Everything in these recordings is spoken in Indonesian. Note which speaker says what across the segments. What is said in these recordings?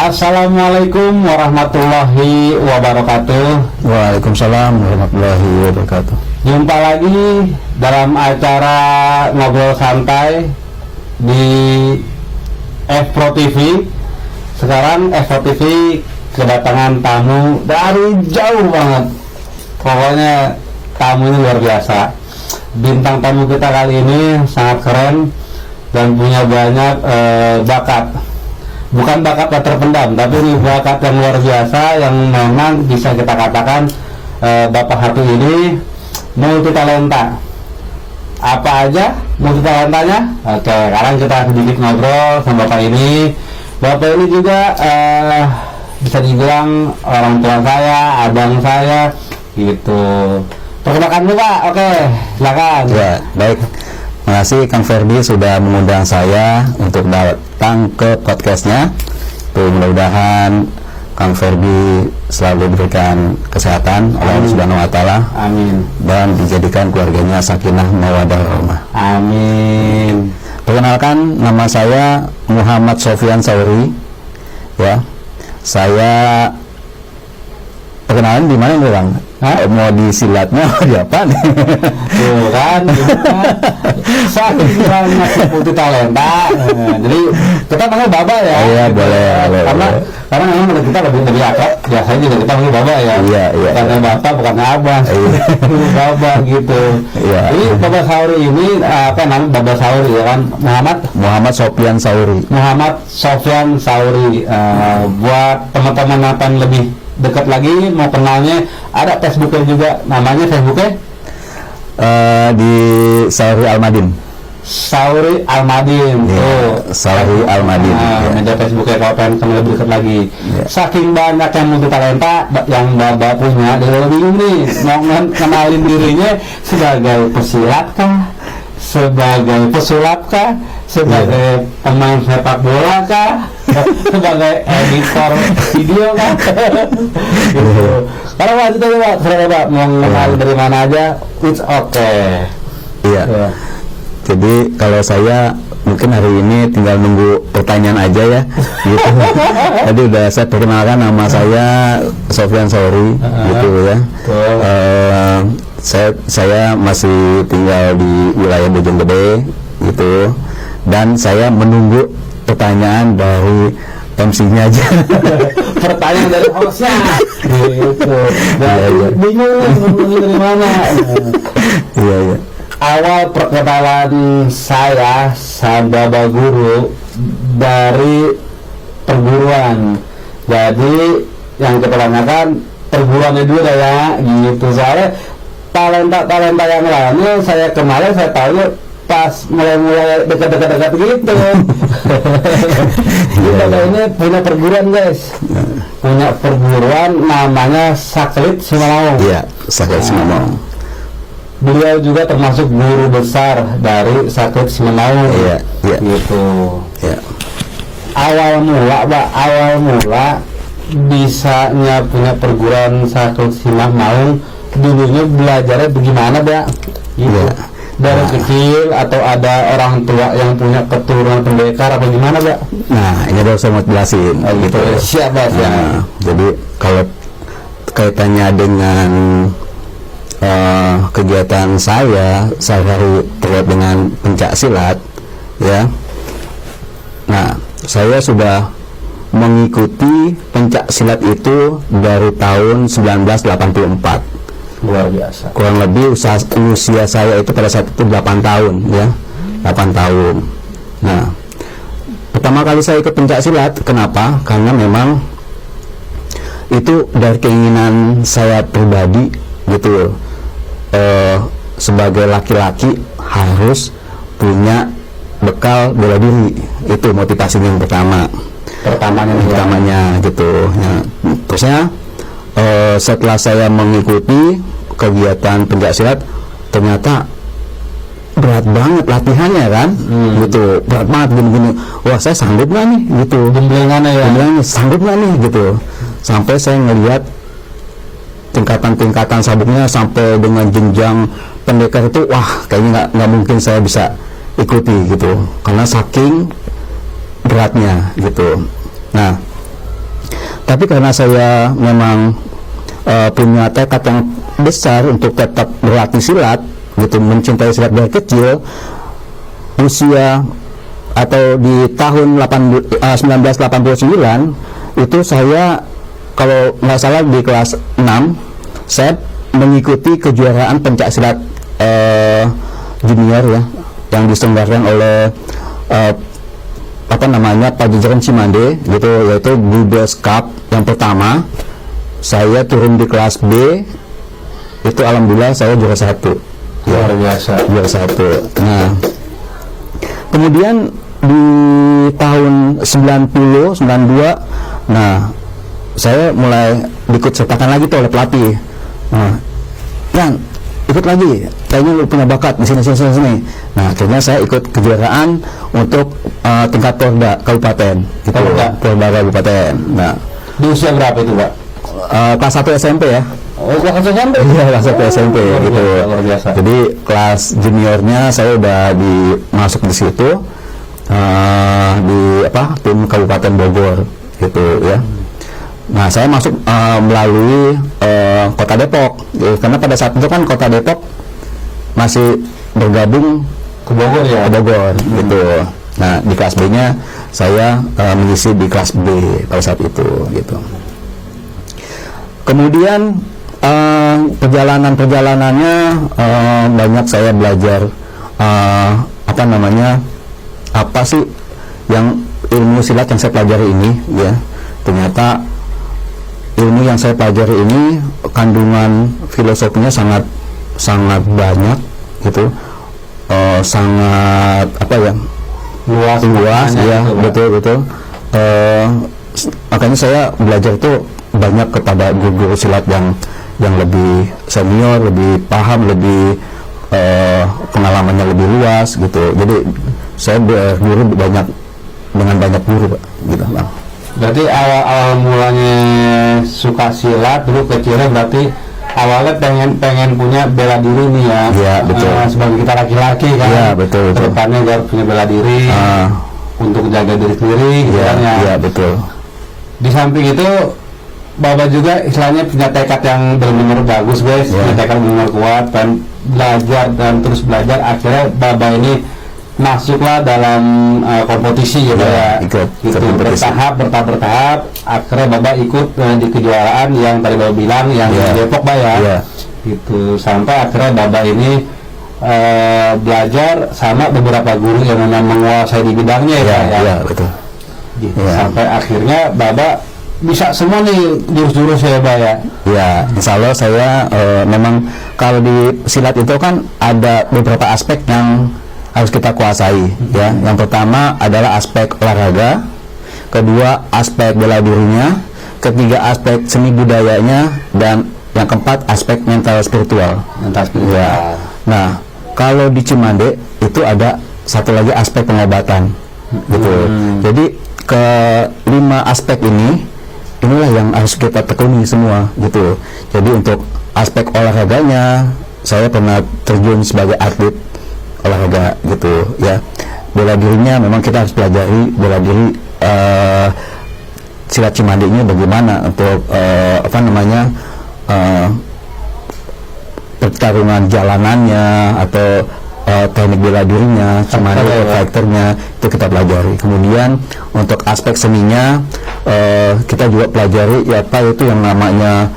Speaker 1: Assalamualaikum warahmatullahi wabarakatuh.
Speaker 2: Waalaikumsalam warahmatullahi wabarakatuh.
Speaker 1: Jumpa lagi dalam acara ngobrol santai di F-Pro TV. Sekarang F-Pro TV kedatangan tamu dari jauh banget. Pokoknya tamu ini luar biasa. Bintang tamu kita kali ini sangat keren dan punya banyak bakat. Bukan bakat yang terpendam, tapi ini bakat yang luar biasa yang memang bisa kita katakan Bapak satu ini multi talenta. Apa aja multi talentanya? Oke, sekarang kita sedikit ngobrol sama Bapak ini. Bapak ini juga bisa dibilang orang tua saya, abang saya, gitu. Perkenalkan dulu Pak. Oke, silakan.
Speaker 2: Ya, baik. Terima kasih Kang Ferdi sudah mengundang saya untuk datang ke podcastnya. Mudah-mudahan Kang Ferdi selalu diberikan kesehatan oleh Allah Subhanahu wa Ta'ala.
Speaker 1: Amin.
Speaker 2: Dan dijadikan keluarganya sakinah mawaddah warahmah.
Speaker 1: Amin.
Speaker 2: Perkenalkan, nama saya Muhammad Sofyan Sauri. Ya, saya perkenalan di mana nih Bang? Mau di silatnya atau di apa nih?
Speaker 1: Tuh kan, saking banyak multi talenta. Jadi kita panggil Baba ya.
Speaker 2: Iya,
Speaker 1: gitu.
Speaker 2: boleh.
Speaker 1: Karena memang kita lebih akrab. Biasanya juga kita panggil Baba ya.
Speaker 2: Iya.
Speaker 1: Bukan Bapak, bukan Abang. Baba gitu.
Speaker 2: Iya.
Speaker 1: Jadi Baba Sauri ini apa namanya? Baba Sauri ya kan?
Speaker 2: Muhammad Sofyan Sauri.
Speaker 1: Muhammad Sofyan Sauri. Buat teman-teman yang lebih dekat lagi mau kenalnya, ada Facebooknya juga, namanya Facebooknya
Speaker 2: Di Sauri Almadin.
Speaker 1: Sauri Almadin.
Speaker 2: Yeah, Sauri Almadin.
Speaker 1: Media Facebooknya kalau pengen kenal lebih dekat lagi.
Speaker 2: Yeah.
Speaker 1: Saking banyak yang multi talenta yang Bapak punya, dia bingung nih mau kenalin dirinya sebagai pesilat kah, sebagai pesulap kah, sebagai pemain sepak bola kah, sebagai editor video kan. Gitu. Karena waktu itu Pak, saya Pak mau kenalin dari mana aja, it's okay.
Speaker 2: Iya.
Speaker 1: Yeah.
Speaker 2: Jadi kalau saya mungkin hari ini tinggal nunggu pertanyaan aja ya. Gitu. Tadi udah saya perkenalkan nama saya Sofyan Sauri, gitu ya. Saya masih tinggal di wilayah Bojonggede, gitu. Dan saya menunggu pertanyaan dari MC-nya aja.
Speaker 1: Pertanyaan dari hostnya gitu. Bingung dari mana.
Speaker 2: Iya.
Speaker 1: Awal perkenalan saya sama Baba Guru dari perguruan. Jadi yang kita tanyakan perguruannya dulu ya, gitu. Soalnya talenta yang lainnya saya kemarin saya tahu pas mulai dekat gitu. Kita ini punya perguruan guys, punya perguruan namanya Saklit Simamaung.
Speaker 2: Iya, Saklit Simamaung.
Speaker 1: Beliau juga termasuk guru besar dari Saklit Simamaung.
Speaker 2: Iya.
Speaker 1: Gitu.
Speaker 2: Iya.
Speaker 1: Awal mula bisanya punya perguruan Saklit Simamaung, dulunya belajarnya bagaimana, Mbak? Gitu.
Speaker 2: Iya.
Speaker 1: Dari kecil atau ada orang tua yang punya keturunan pendekar apa gimana, Mbak?
Speaker 2: Nah, ini baru saya mau jelasin.
Speaker 1: Gitu. Siap, Mbak.
Speaker 2: Nah, jadi kalau kaitannya dengan kegiatan saya terkait dengan pencak silat, ya. Nah, saya sudah mengikuti pencak silat itu dari tahun 1984.
Speaker 1: Luar biasa.
Speaker 2: Kurang lebih usia saya itu pada saat itu 8 tahun, ya. 8 tahun. Nah, pertama kali saya ikut pencak silat, kenapa? Karena memang itu dari keinginan saya pribadi, gitu. Sebagai laki-laki harus punya bekal bela diri, itu motivasinya yang pertamanya gitu. Nah, terusnya setelah saya mengikuti kegiatan pencak silat, ternyata berat banget latihannya kan, gitu, berat banget gini-gini. Wah, saya sanggup nggak nih, gitu.
Speaker 1: Gemblengannya ya.
Speaker 2: Sanggup nggak nih, gitu. Sampai saya ngelihat tingkatan sabuknya sampai dengan jenjang pendekar itu, wah kayaknya nggak mungkin saya bisa ikuti gitu, karena saking beratnya gitu. Nah, Tapi karena saya memang punya tekad yang besar untuk tetap berlatih silat, gitu, mencintai silat dari kecil, usia atau di tahun 1989 itu saya kalau nggak salah di kelas 6 saya mengikuti kejuaraan pencak silat junior ya, yang diselenggarakan oleh Pajajaran Cimande gitu, yaitu Bluebirds Cup yang pertama. Saya turun di kelas B, itu alhamdulillah saya juara 1.
Speaker 1: Luar biasa.
Speaker 2: Juara 1. Nah, kemudian di tahun 90 92, nah saya mulai ikut sertakan lagi tuh oleh pelatih. Nah, dan ikut lagi, kayaknya lu punya bakat di sini. Nah, akhirnya saya ikut kejuaraan untuk tingkat Porda Kabupaten, gitu. Porda Kabupaten. Nah,
Speaker 1: Di usia berapa itu, Pak?
Speaker 2: kelas 1 SMP ya.
Speaker 1: Oh, kelas SMP.
Speaker 2: Iya, kelas 1 SMP gitu.
Speaker 1: Luar biasa.
Speaker 2: Jadi kelas juniornya saya udah masuk di situ, di tim Kabupaten Bogor gitu ya. Nah, saya masuk melalui Kota Depok, karena pada saat itu kan Kota Depok masih bergabung
Speaker 1: Ke Bogor ya.
Speaker 2: ke Bogor gitu. Nah, di kelas B-nya saya mengisi di kelas B pada saat itu gitu. Kemudian perjalanannya banyak saya belajar apa sih yang ilmu silat yang saya pelajari ini ya. Ternyata ilmu yang saya pelajari ini kandungan filosofinya sangat banyak gitu, sangat luas ya, betul. Makanya saya belajar itu banyak kepada guru-guru silat yang lebih senior, lebih paham, lebih pengalamannya lebih luas gitu. Jadi saya berguru dengan banyak guru, Pak, gitu, Bang.
Speaker 1: Berarti awal mulanya suka silat dulu kecilnya, berarti awalnya pengen punya bela diri nih ya.
Speaker 2: Iya, betul.
Speaker 1: Sebagai kita laki-laki kan.
Speaker 2: Iya, betul.
Speaker 1: Kedepannya harus punya bela diri untuk jaga diri sendiri gitu kan ya.
Speaker 2: Iya, betul.
Speaker 1: Di samping itu Bapak juga istilahnya punya tekad yang benar-benar bagus, guys. Punya tekad benar-benar kuat, pengen belajar dan terus belajar. Akhirnya Bapak ini masuklah dalam kompetisi gitu ya.
Speaker 2: Ikut
Speaker 1: bertahap. Akhirnya Bapak ikut di kejuaraan yang tadi Bapak bilang yang di Depok, Pak ya. Gitu. Sampai akhirnya Bapak ini belajar sama beberapa guru yang memang menguasai di bidangnya ya.
Speaker 2: Iya, betul.
Speaker 1: Gitu. Sampai akhirnya Bapak bisa semua nih jurus-jurus ya, Pak ya.
Speaker 2: Ya, insya Allah saya memang kalau di silat itu kan ada beberapa aspek yang harus kita kuasai ya. Yang pertama adalah aspek olahraga, kedua aspek bela dirinya, ketiga aspek seni budayanya, dan yang keempat aspek mental spiritual. Ya. Nah, kalau di Cimande itu ada satu lagi aspek pengobatan gitu. Jadi ke-5 aspek inilah yang harus kita tekuni semua gitu. Jadi untuk aspek olahraganya saya pernah terjun sebagai atlet olahraga gitu ya. Bela dirinya memang kita harus pelajari bela diri silat Cimande ini bagaimana untuk pertarungan jalanannya atau teknik bela dirinya, Cimande fighternya itu kita pelajari. Kemudian untuk aspek seninya kita juga pelajari itu yang namanya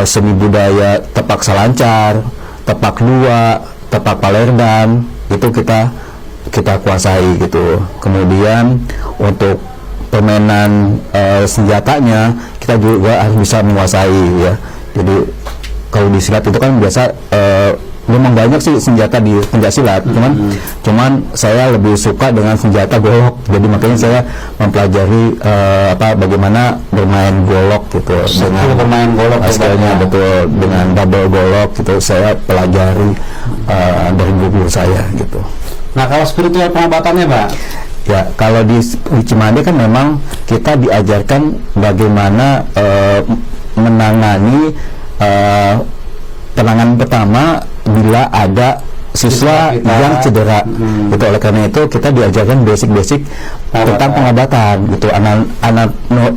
Speaker 2: seni budaya tepak salancar, tepak lua, tepak palerdan, itu kita kuasai gitu. Kemudian untuk permainan senjatanya kita juga harus bisa menguasai ya. Jadi kalau di silat itu kan biasa memang banyak sih senjata di pencaksilat, cuman saya lebih suka dengan senjata golok. Jadi makanya saya mempelajari bagaimana bermain golok gitu. Dengan
Speaker 1: bermain golok
Speaker 2: hasilnya betul dengan double golok gitu saya pelajari dari guru saya gitu.
Speaker 1: Nah, kalau spiritual pengobatannya, Pak?
Speaker 2: Ya, kalau di Cimande kan memang kita diajarkan bagaimana menangani penanganan pertama bila ada siswa yang cedera. Gitu. Oleh karena itu kita diajarkan basic-basic tentang pengobatan gitu.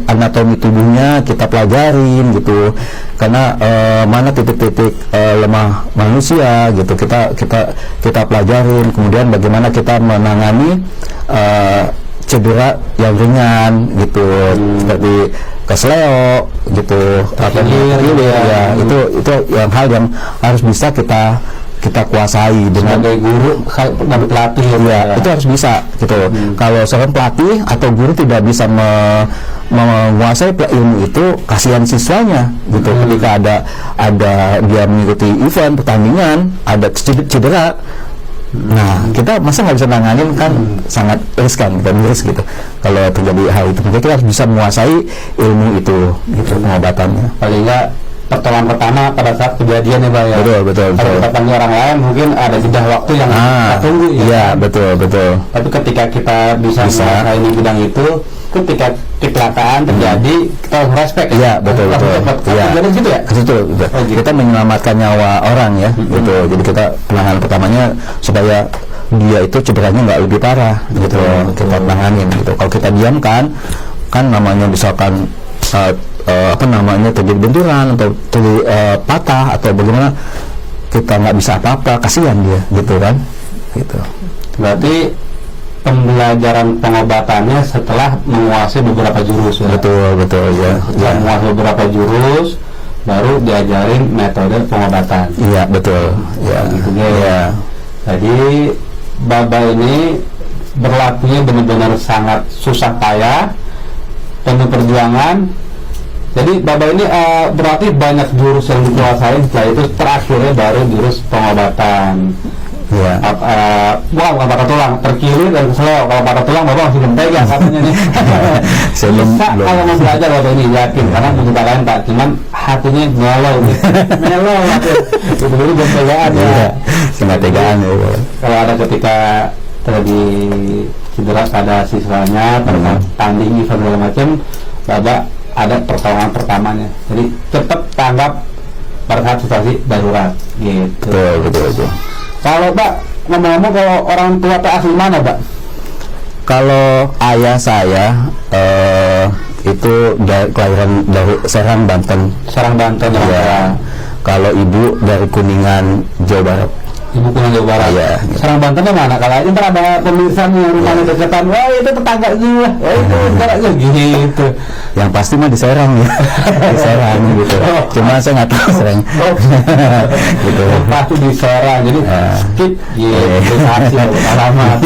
Speaker 2: Anatomi tubuhnya kita pelajarin gitu. Karena mana titik-titik lemah manusia gitu kita pelajarin. Kemudian bagaimana kita menangani cedera yang ringan gitu, seperti kesleo gitu atau ya, itu yang hal yang harus bisa kita kuasai dengan
Speaker 1: sebagai guru dan pelatih
Speaker 2: ya, itu harus bisa gitu. Kalau seorang pelatih atau guru tidak bisa menguasai ilmu itu, kasihan siswanya gitu. Ketika ada dia mengikuti event pertandingan ada cedera, nah kita masa nggak bisa nanganin, kan sangat riskan dan miris gitu kalau terjadi hal itu. Jadi kita harus bisa menguasai ilmu itu gitu, pengobatannya.
Speaker 1: paling nggak pertolongan pertama pada saat kejadian ya Pak ya.
Speaker 2: Betul.
Speaker 1: Kalau kita panggil orang lain mungkin ada jeda waktu yang kita tunggu ya.
Speaker 2: Iya, betul.
Speaker 1: Tapi ketika kita bisa menguasai di bidang itu, ketika kecelakaan terjadi kita harus respect.
Speaker 2: Iya, betul. Iya.
Speaker 1: Jadi gitu ya.
Speaker 2: Betul.
Speaker 1: Oh, gitu.
Speaker 2: Kita menyelamatkan nyawa orang ya, gitu. Jadi kita penanganan pertamanya supaya dia itu cederanya nggak lebih parah, gitu. Kita penanganin gitu. Kalau kita diamkan, kan namanya misalkan terjadi benturan atau terjadi patah atau bagaimana, kita nggak bisa apa-apa, kasihan dia gitu kan, gitu.
Speaker 1: Berarti pembelajaran pengobatannya setelah menguasai beberapa jurus ya.
Speaker 2: Betul ya.
Speaker 1: Setelah menguasai beberapa jurus baru diajarin metode pengobatan.
Speaker 2: Iya, betul ya.
Speaker 1: Gitu ya.
Speaker 2: Ya.
Speaker 1: Jadi Baba ini berlakunya benar-benar sangat susah payah, penuh perjuangan. Jadi Baba ini berarti banyak jurus yang dikuasai, setelah itu terakhirnya baru jurus pengobatan.
Speaker 2: Ya.
Speaker 1: Bukan patah tulang, terkilir dan kesleo. Kalau patah tulang Bapak masih belum pegang katanya nih. Bisa kalau mau belajar Bapak ini yakin, karena kita lain tak, cuman hatinya melow gitu. Melow itu dulu belum pegangan ya.
Speaker 2: Nggak tegaan ya.
Speaker 1: Kalau ada ketika terjadi cedera pada siswanya, pada tanding segala macam, Bapak ada pertolongan pertamanya. Jadi cepat tanggap pada saat situasi darurat gitu.
Speaker 2: Betul.
Speaker 1: Kalau Pak ngomong-ngomong, kalau orang tua Pak asli mana Pak?
Speaker 2: Kalau ayah saya itu kelahiran dari Serang, Banten.
Speaker 1: Serang, Banten
Speaker 2: Ya. Kalau ibu dari Kuningan, Jawa Barat.
Speaker 1: Ibu Kuningan, Jawa Barat.
Speaker 2: Iya.
Speaker 1: Serang, Bantennya mana? Kalau aja ntar ada pemirsa yang rumahnya deketan, wah itu tetangga gua, wah itu tetangga gitu.
Speaker 2: Yang pasti mah di Serang ya. Di Serang gitu. Cuma saya nggak tahu Serang. Gitu.
Speaker 1: Pasti di Serang, jadi skip gitu, kasih alamat.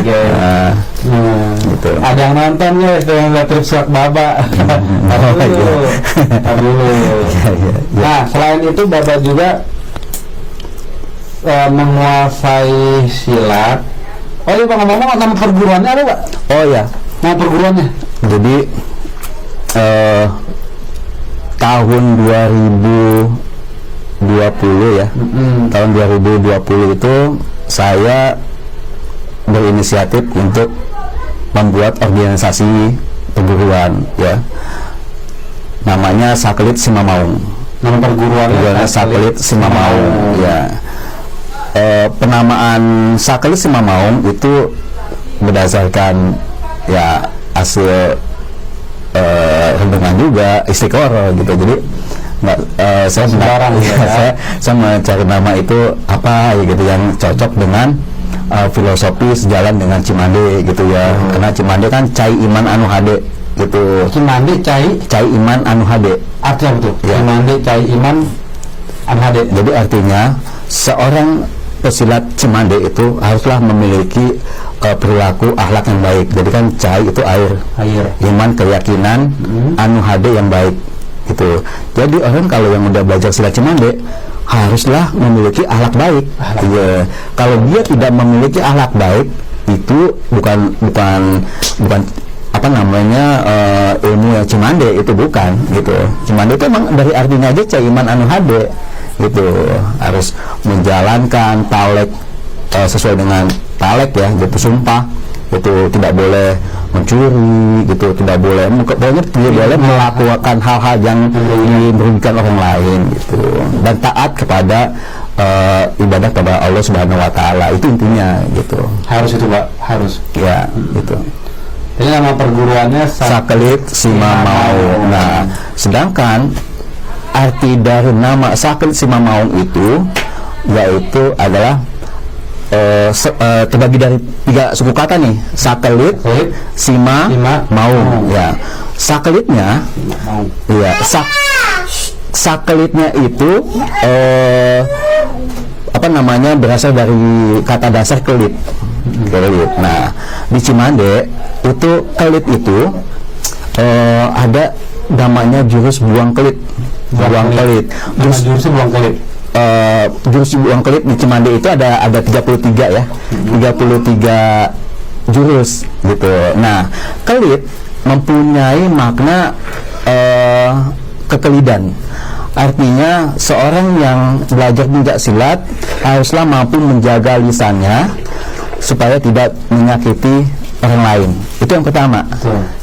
Speaker 2: Gitu.
Speaker 1: Ada yang nonton ya, yang lihat trip swag Baba. Dulu. Nah, selain itu Baba juga menguasai silat. Oh iya Pak, ngomong-ngomong nama perguruannya ada Pak?
Speaker 2: Oh ya.
Speaker 1: Nama perguruannya?
Speaker 2: Jadi tahun 2020 ya. Tahun 2020 itu saya berinisiatif untuk membuat organisasi perguruan ya. Namanya Saklit Simamaung.
Speaker 1: Nama perguruannya
Speaker 2: Saklit Simamaung ya. Penamaan Saklit Simamaung itu berdasarkan ya hasil renungan juga istiqoroh gitu. Jadi saya saya mencari nama itu apa ya gitu yang cocok dengan filosofi sejalan dengan Cimande gitu ya. Karena Cimande kan Cai Iman Anu Hade gitu.
Speaker 1: Cimande Cai
Speaker 2: Iman Anu Hade.
Speaker 1: Artinya betul.
Speaker 2: Ya.
Speaker 1: Cimande Cai Iman Anu Hade.
Speaker 2: Jadi artinya seorang pesilat Cimande itu haruslah memiliki perilaku akhlak yang baik. Jadi kan Cai itu air. Iman keyakinan, Anu Hade yang baik gitu. Jadi orang kalau yang udah belajar silat Cimande haruslah memiliki akhlak baik. Iya. Kalau dia tidak memiliki akhlak baik, itu bukan apa namanya ilmu yang Cimande, itu bukan gitu. Cimande itu emang dari artinya aja Cai Iman Anu Hade gitu. Harus menjalankan talek sesuai dengan talek ya, gitu, sumpah gitu, tidak boleh mencuri gitu, tidak boleh pokoknya tidak boleh melakukan hal-hal yang merugikan orang lain gitu, dan taat kepada ibadah kepada Allah Subhanahu Wa Taala, itu intinya gitu.
Speaker 1: Harus itu Pak, harus.
Speaker 2: Ya, gitu.
Speaker 1: Jadi nama perguruannya
Speaker 2: Sakelit Simamaung. Nah, sedangkan arti dari nama Sakelit Simamaung itu yaitu adalah terbagi dari 3 suku kata nih. Sakelit, Sima, Maung. Ya. Sakelitnya, ya, sakelitnya itu berasal dari kata dasar kelit. Nah, di Cimande itu kelit itu ada namanya jurus buang kelit.
Speaker 1: Jurus buang kelit.
Speaker 2: Jurus buang kelit di Cimande itu ada 33 ya. 33 jurus gitu. Nah, kelit mempunyai makna kekelidan. Artinya seorang yang belajar pencak silat haruslah mampu menjaga lisannya supaya tidak menyakiti orang lain. Itu yang pertama.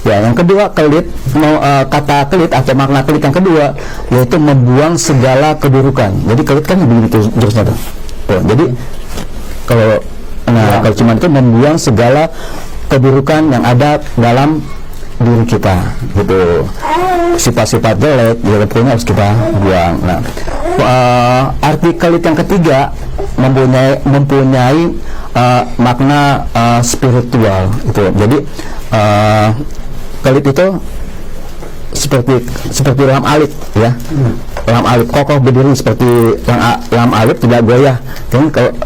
Speaker 2: Ya, yang kedua, kelit, kata kelit atau makna kelit yang kedua yaitu membuang segala keburukan. Jadi kelit kan begitu jurusnya tuh. Jadi kalau cuma itu membuang segala keburukan yang ada dalam diri kita gitu. Sifat-sifat jelek pokoknya harus kita buang. Nah, arti kelit yang ketiga mempunyai makna spiritual itu. Jadi kelit itu seperti lam alif ya. Lam alif kokoh berdiri seperti lam alif, tidak goyah.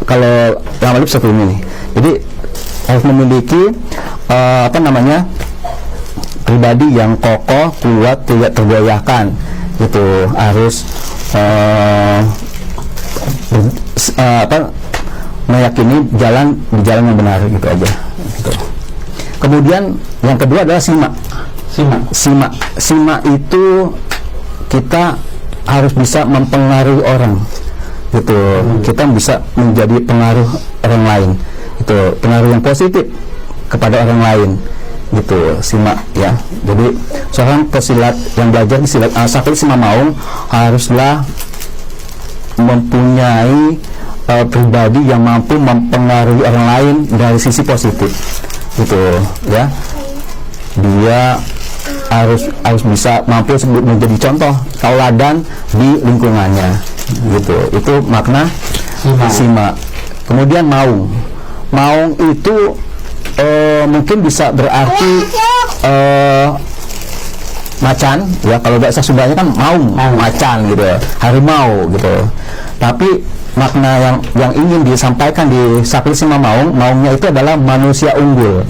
Speaker 2: Kalau lam alif seperti ini nih. Jadi harus memiliki pribadi yang kokoh, kuat, tidak tergoyahkan. Itu harus meyakini di jalan yang benar gitu aja. Gitu. Kemudian yang kedua adalah sima itu kita harus bisa mempengaruhi orang gitu. Kita bisa menjadi pengaruh orang lain, itu pengaruh yang positif kepada orang lain gitu. Sima ya. Jadi seorang pesilat yang belajar di silat Sakelit Simamaung haruslah mempunyai pribadi yang mampu mempengaruhi orang lain dari sisi positif gitu ya. Dia harus bisa mampu menjadi contoh tauladan di lingkungannya gitu. Itu makna sima. Kemudian maung itu mungkin bisa berarti macan ya. Kalau bahasa Sundanya kan macan gitu, harimau gitu. Tapi makna yang ingin disampaikan di Sakelit Simamaung, maungnya itu adalah manusia unggul.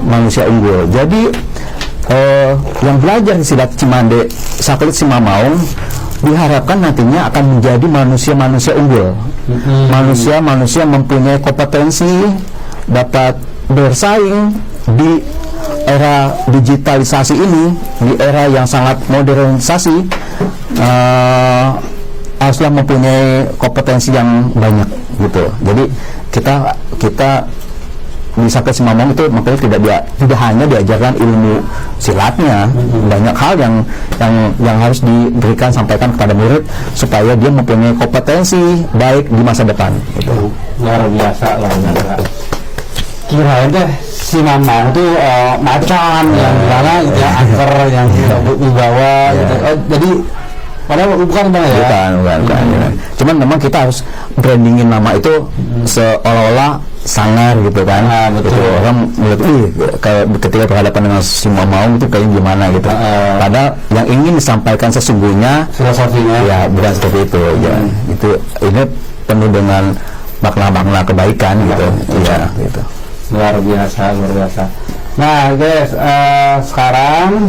Speaker 2: Manusia unggul. Jadi yang belajar di silat Cimande Sakelit Simamaung diharapkan nantinya akan menjadi manusia-manusia unggul. Manusia-manusia mempunyai kompetensi, dapat bersaing di era digitalisasi ini, di era yang sangat modernisasi, haruslah mempunyai kompetensi yang banyak gitu. Jadi kita di Sakelit Simamaung itu makanya tidak hanya diajarkan ilmu silatnya, banyak hal yang harus diberikan, sampaikan kepada murid supaya dia mempunyai kompetensi baik di masa depan gitu.
Speaker 1: Luar biasa. Kirain deh Simamaung itu macan yang mana gitu ya, angker yang dibawa gitu. Jadi padahal bukan Bang ya? Bukan. Cuman memang kita harus brandingin nama itu seolah-olah sangar gitu kan. Betul. Gitu. Orang melihat ketika berhadapan dengan Simamaung itu kayaknya gimana gitu. Padahal yang ingin disampaikan sesungguhnya filosofinya ya bukan seperti itu ya. Ini penuh dengan makna-makna kebaikan gitu. Iya gitu. Luar biasa. Nah guys, sekarang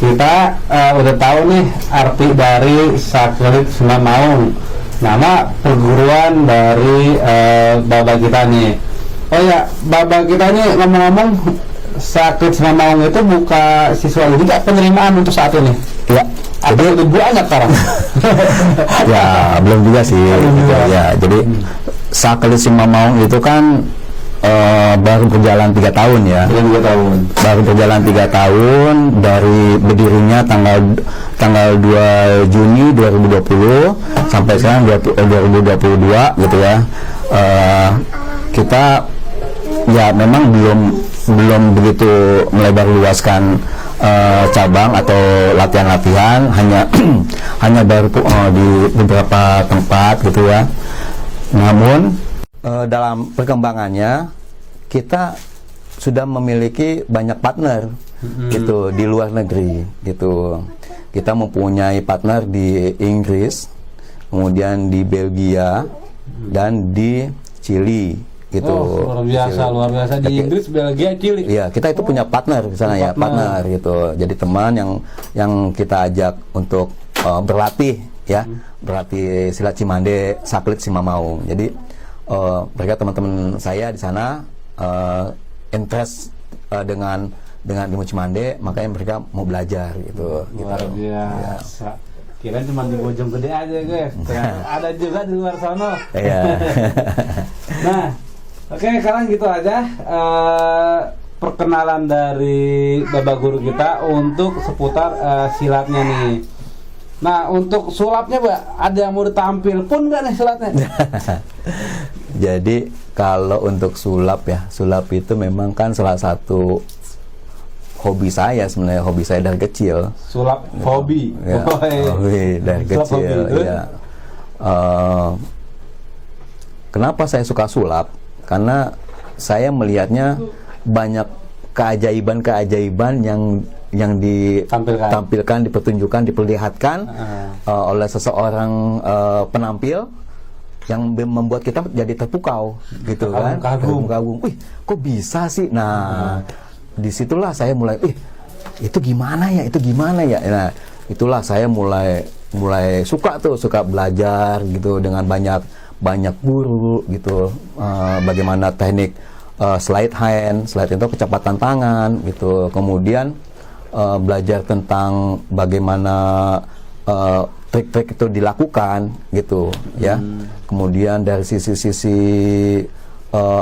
Speaker 1: kita udah tahu nih arti dari Sakelit Simamaung, nama perguruan dari baba kita nih. Oh ya, baba kita nih ngomong-ngomong, Sakelit Simamaung itu buka siswa juga penerimaan untuk saat ini
Speaker 2: ya.
Speaker 1: Jadi lebih banyak sekarang.
Speaker 2: Ya belum juga sih gitu, ya. Jadi Sakelit Simamaung itu kan baru berjalan 3 tahun ya.
Speaker 1: Yang 2 tahun.
Speaker 2: Baru berjalan 3 tahun dari berdirinya tanggal 2 Juni 2020 sampai sekarang 2022 gitu ya. Kita ya memang belum begitu melebar luaskan cabang atau latihan-latihan, hanya baru di beberapa tempat gitu ya. Namun dalam perkembangannya kita sudah memiliki banyak partner gitu di luar negeri gitu. Kita mempunyai partner di Inggris, kemudian di Belgia dan di Chili gitu.
Speaker 1: Oh, luar biasa di Inggris, Belgia, Chili.
Speaker 2: Iya, kita itu punya partner di sana ya, partner gitu. Jadi teman yang kita ajak untuk berlatih ya, berlatih silat Cimande, Saklit Simamaung. Jadi mereka teman-teman saya di sana interest dengan ilmu Cimande, makanya mereka mau belajar gitu.
Speaker 1: Luar biasa. Ya. Kirain cuma di Bojong Gede aja guys, ada juga di luar sana.
Speaker 2: Iya.
Speaker 1: Nah, oke, sekarang gitu aja perkenalan dari Bapak Guru kita untuk seputar silatnya nih. Nah, untuk sulapnya Mbak, ada yang mau ditampil pun nggak nih silatnya?
Speaker 2: Jadi kalau untuk sulap ya, sulap itu memang kan salah satu hobi saya sebenarnya, hobi saya dari kecil.
Speaker 1: Sulap hobi.
Speaker 2: Ya, hobi dari
Speaker 1: Sulap
Speaker 2: kecil.
Speaker 1: hobi,
Speaker 2: Ya. Kenapa saya suka sulap? Karena saya melihatnya banyak keajaiban-keajaiban yang ditampilkan, dipertunjukkan, diperlihatkan oleh seseorang penampil yang membuat kita jadi terpukau gitu kan, kagum. Wih, kok bisa sih? Nah, disitulah saya mulai, itu gimana ya? Nah, itulah saya mulai suka belajar gitu dengan banyak guru gitu, bagaimana teknik slide hand itu kecepatan tangan gitu, kemudian belajar tentang bagaimana trik-trik itu dilakukan gitu ya. Kemudian dari sisi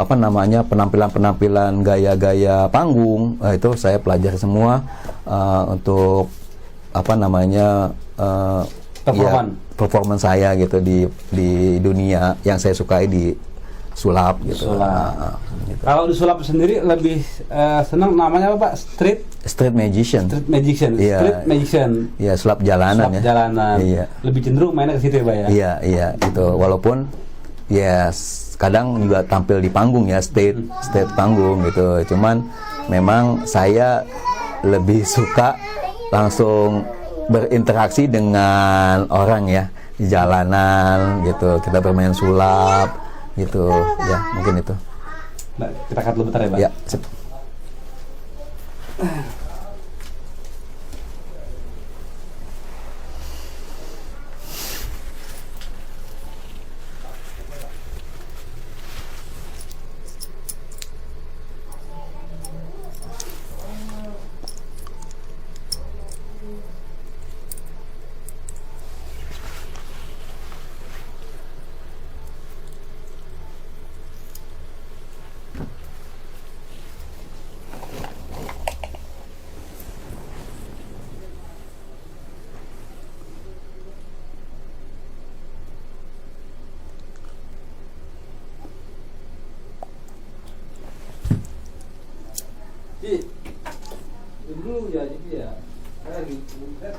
Speaker 2: penampilan gaya-gaya panggung, itu saya pelajari semua untuk performance saya gitu di dunia yang saya sukai di sulap gitu.
Speaker 1: Gitu. Kalau di sulap sendiri lebih senang namanya apa Pak?
Speaker 2: Street magician. Iya.
Speaker 1: Street magician.
Speaker 2: Iya, sulap jalanan ya.
Speaker 1: Jalanan.
Speaker 2: Iya.
Speaker 1: Lebih cenderung mainnya ke situ ya, Pak ya.
Speaker 2: Iya, itu walaupun ya kadang juga tampil di panggung ya, state panggung gitu. Cuman memang saya lebih suka langsung berinteraksi dengan orang ya di jalanan gitu. Kita bermain sulap gitu ya, mungkin itu.
Speaker 1: Nah, kita cut dulu bentar ya, Pak.
Speaker 2: Ya, sip.
Speaker 1: Dulu ya, jadi ya saya lagi buka.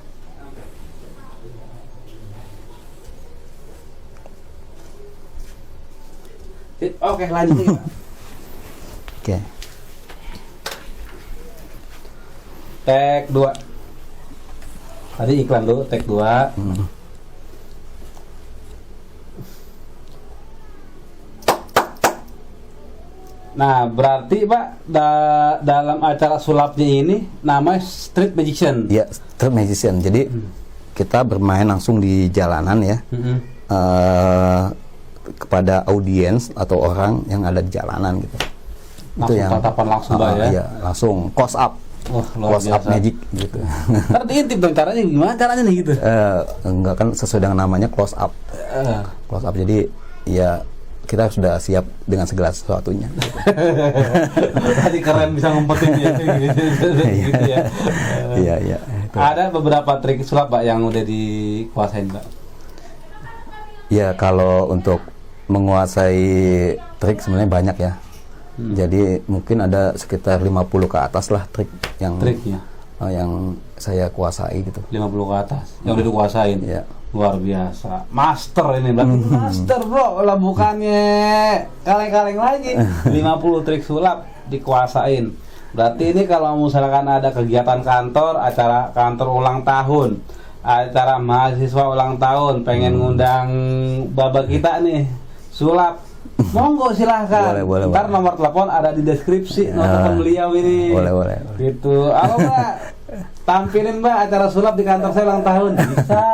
Speaker 1: Oke, lanjut nih, Pak.
Speaker 2: Oke.
Speaker 1: Tag 2. Tadi iklan dulu, tag 2. Nah, berarti Pak dalam acara sulapnya ini namanya street magician.
Speaker 2: Ya, street magician. Jadi kita bermain langsung di jalanan ya, kepada audiens atau orang yang ada di jalanan gitu.
Speaker 1: Langsung
Speaker 2: itu yang
Speaker 1: tatapan langsung Pak ya.
Speaker 2: Iya, langsung close up. Close up magic gitu.
Speaker 1: Ntar diintip dong caranya gimana caranya nih gitu.
Speaker 2: Enggak kan sesuai dengan namanya close up. Close up, jadi ya kita sudah siap dengan segala sesuatunya. Gitu.
Speaker 1: Tadi keren bisa ngumpetin ya. Gitu ya.
Speaker 2: Iya.
Speaker 1: Ada beberapa trik sulap Pak yang udah dikuasain Pak.
Speaker 2: Ya, kalau untuk menguasai trik sebenarnya banyak ya. Jadi mungkin ada sekitar 50 ke atas lah
Speaker 1: triknya
Speaker 2: yang saya kuasai gitu.
Speaker 1: 50 ke atas yang udah dikuasain.
Speaker 2: Ya.
Speaker 1: Luar biasa. Master ini berarti master bro lah, bukannya kaleng-kaleng lagi. 50 trik sulap dikuasain. Berarti ini kalau misalkan ada kegiatan kantor, acara kantor ulang tahun, acara mahasiswa ulang tahun, pengen ngundang Baba kita nih sulap, monggo silahkan.
Speaker 2: Boleh.
Speaker 1: Ntar nomor telepon ada di deskripsi, nomor telepon beliau ini.
Speaker 2: Boleh.
Speaker 1: Gitu. Halo Mbak, tampilin Mbak acara sulap di kantor saya ulang tahun. Bisa.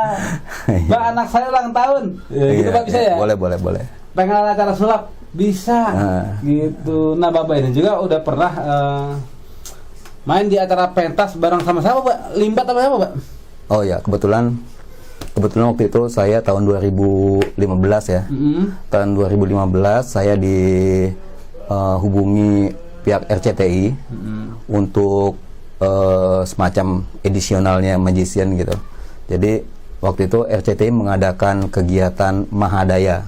Speaker 1: Mbak, anak saya ulang tahun. Gitu Mbak, bisa ya?
Speaker 2: Boleh.
Speaker 1: Pengen ada acara sulap, bisa. Gitu. Nah Bapak ini juga udah pernah main di acara pentas bareng sama siapa Pak? Limbat apa siapa Pak?
Speaker 2: Oh ya, kebetulan waktu itu saya tahun 2015 ya. Tahun 2015 saya dihubungi pihak RCTI untuk semacam edisionalnya magician gitu. Jadi waktu itu RCTI mengadakan kegiatan Mahadaya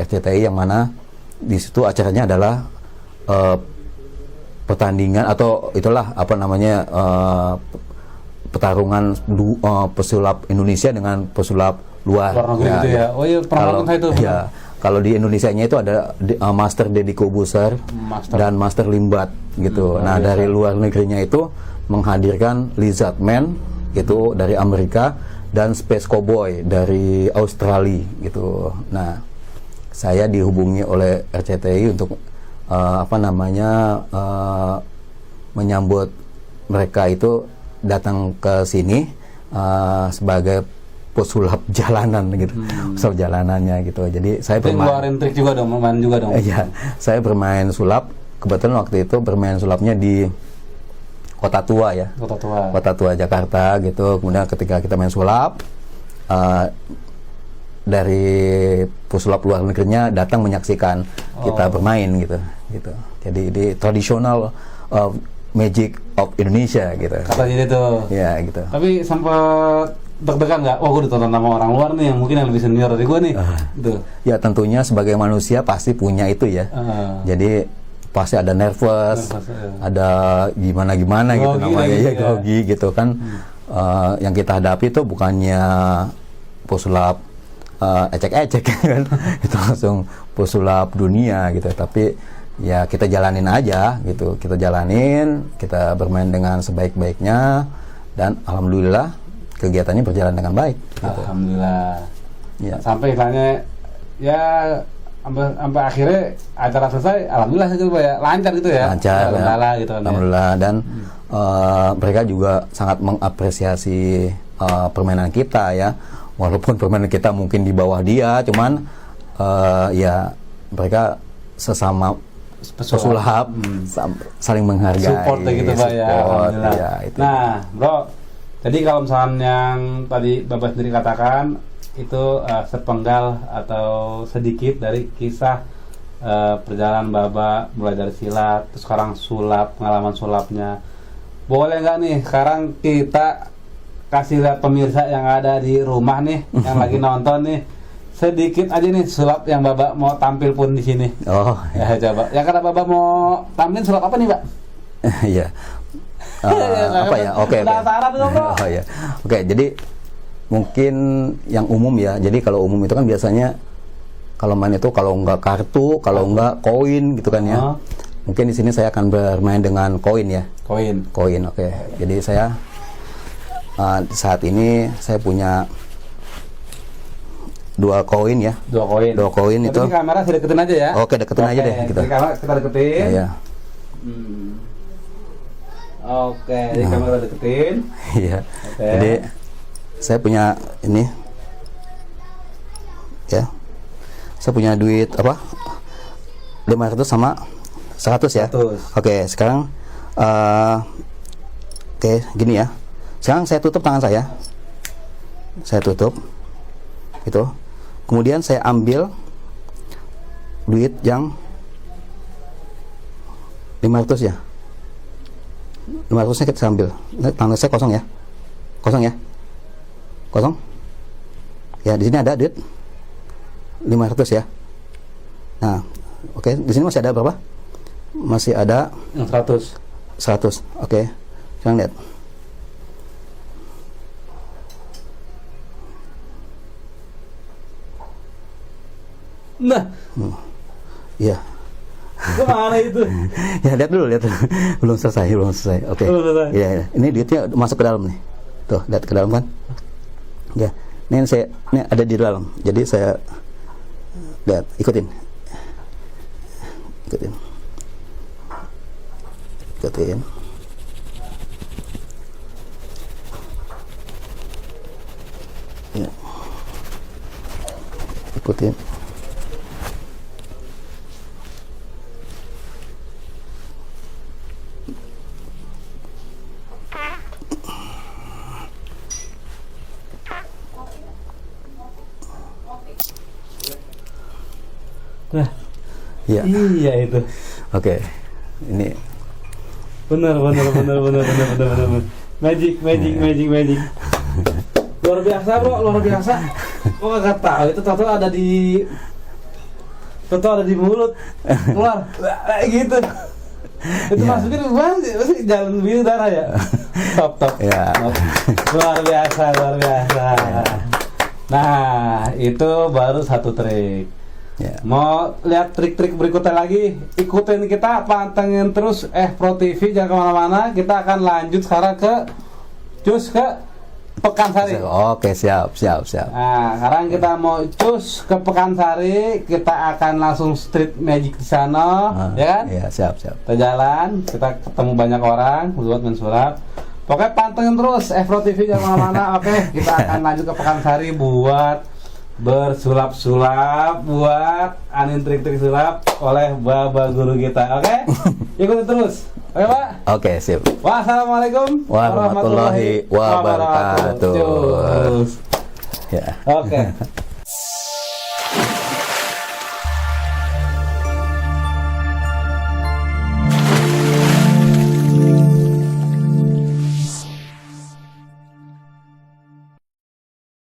Speaker 2: RCTI, yang mana di situ acaranya adalah pertandingan atau itulah apa namanya pertarungan pesulap Indonesia dengan pesulap luar
Speaker 1: negeri gitu ya. Oh iya, pernah nonton itu.
Speaker 2: Ya, kalau di Indonesianya itu ada Master Deddy Kobuser dan Master Limbat gitu. Nah, dari luar negerinya itu menghadirkan Lizard Man itu dari Amerika dan Space Cowboy dari Australia gitu. Nah, saya dihubungi oleh RCTI untuk menyambut mereka itu datang ke sini sebagai pesulap jalanan gitu, pesulap jalanannya gitu. Jadi saya
Speaker 1: ngeluarin trik juga dong, main juga dong.
Speaker 2: Iya, saya bermain sulap. Kebetulan waktu itu bermain sulapnya di Kota Tua ya, Kota Tua Jakarta gitu. Kemudian ketika kita main sulap, dari pesulap luar negerinya datang menyaksikan kita bermain gitu. Jadi di tradisional Magic of Indonesia gitu.
Speaker 1: Katanya itu.
Speaker 2: Ya gitu.
Speaker 1: Tapi sempat deg-degan nggak? Gue ditonton sama orang luar nih yang mungkin yang lebih senior dari gue nih. Gitu.
Speaker 2: Ya tentunya sebagai manusia pasti punya itu ya. Jadi pasti ada nervous, ada gimana gitu namanya ya, grogi gitu kan. Yang kita hadapi itu bukannya pesulap ecek-ecek kan, itu langsung pesulap dunia gitu. Tapi ya kita jalanin aja gitu, kita bermain dengan sebaik-baiknya, dan alhamdulillah kegiatannya berjalan dengan baik gitu.
Speaker 1: Alhamdulillah
Speaker 2: ya.
Speaker 1: Sampai istilahnya ya sampai akhirnya acara selesai, alhamdulillah gitu Pak ya, lancar gitu ya,
Speaker 2: lancar ya.
Speaker 1: Gitu,
Speaker 2: alhamdulillah ya. Dan mereka juga sangat mengapresiasi permainan kita ya, walaupun permainan kita mungkin di bawah dia, cuman ya mereka sesama pesulap saling menghargai,
Speaker 1: support gitu Pak ya, alhamdulillah
Speaker 2: ya, itu.
Speaker 1: Nah bro, jadi kalau misalnya yang tadi Bapak sendiri katakan itu sepenggal atau sedikit dari kisah perjalanan Baba mulai dari silat, terus sekarang sulap, pengalaman sulapnya. Boleh nggak nih sekarang kita kasih lihat pemirsa yang ada di rumah nih, yang lagi nonton nih, sedikit aja nih sulap yang Baba mau tampil pun di sini.
Speaker 2: Oh
Speaker 1: ya coba. Yang kata Baba mau tampil sulap apa nih Pak?
Speaker 2: Iya. Apa ya? Oke. Oh ya. Oke, jadi mungkin yang umum ya. Jadi kalau umum itu kan biasanya kalau main itu kalau nggak kartu, kalau nggak koin gitu kan ya. Mungkin di sini saya akan bermain dengan koin ya. Koin, oke. Jadi saya saat ini saya punya 2 koin ya. 2 koin itu.
Speaker 1: Tapi kamera saya deketin aja ya.
Speaker 2: Oke, deketin aja deh gitu.
Speaker 1: Kamera kita deketin.
Speaker 2: Ya.
Speaker 1: Oke, jadi kamera deketin.
Speaker 2: Iya. Jadi saya punya ini ya. Saya punya duit apa? 500 sama 100 ya. 100. Oke, sekarang oke, gini ya. Sekarang saya tutup tangan saya. Saya tutup. Itu. Kemudian saya ambil duit yang 500 ya. 500-nya kita ambil. Tangan saya kosong ya. Kosong ya. Kosong. Ya, di sini ada duit 500 ya. Nah, oke, di sini masih ada berapa? Masih ada
Speaker 1: yang 100.
Speaker 2: 100. Oke. Sekarang lihat.
Speaker 1: Nah,
Speaker 2: Iya.
Speaker 1: kemana itu?
Speaker 2: Ya, lihat dulu. Belum selesai. Oke.
Speaker 1: Belum selesai.
Speaker 2: Iya. Ini duitnya masuk ke dalam nih. Tuh, lihat ke dalam kan? Ya. Ini ada di dalam. Jadi saya lihat, ikutin. Ya. Ikutin.
Speaker 1: Nah,
Speaker 2: Iya.
Speaker 1: iya itu.
Speaker 2: Oke. Ini
Speaker 1: Benar. Magic. Luar biasa, bro, luar biasa. Kok nggak tahu itu tato ada di mulut, keluar, gitu. Itu
Speaker 2: Ya.
Speaker 1: masukin masih jalan biru darah ya. Top.
Speaker 2: Ya.
Speaker 1: Luar biasa. Nah, itu baru satu trik.
Speaker 2: ya.
Speaker 1: Mau lihat trik-trik berikutnya lagi? Ikutin kita, pantengin terus Pro TV, jangan kemana-mana. Kita akan lanjut sekarang ke Pekansari.
Speaker 2: Oke, siap.
Speaker 1: Nah, sekarang kita mau cus ke Pekansari. Kita akan langsung street magic di sana, ya kan?
Speaker 2: Iya, siap.
Speaker 1: Kita jalan, kita ketemu banyak orang buat main sulap. Pokoknya pantengin terus Pro TV, jangan kemana-mana. Oke, kita akan lanjut ke Pekansari buat bersulap-sulap, buat anin trik-trik sulap oleh Baba Guru kita. Oke? Ikuti terus. Oke, Pak?
Speaker 2: Oke, sip.
Speaker 1: Wassalamualaikum
Speaker 2: Warahmatullahi wabarakatuh.
Speaker 1: Cus.
Speaker 2: Ya.
Speaker 1: Oke.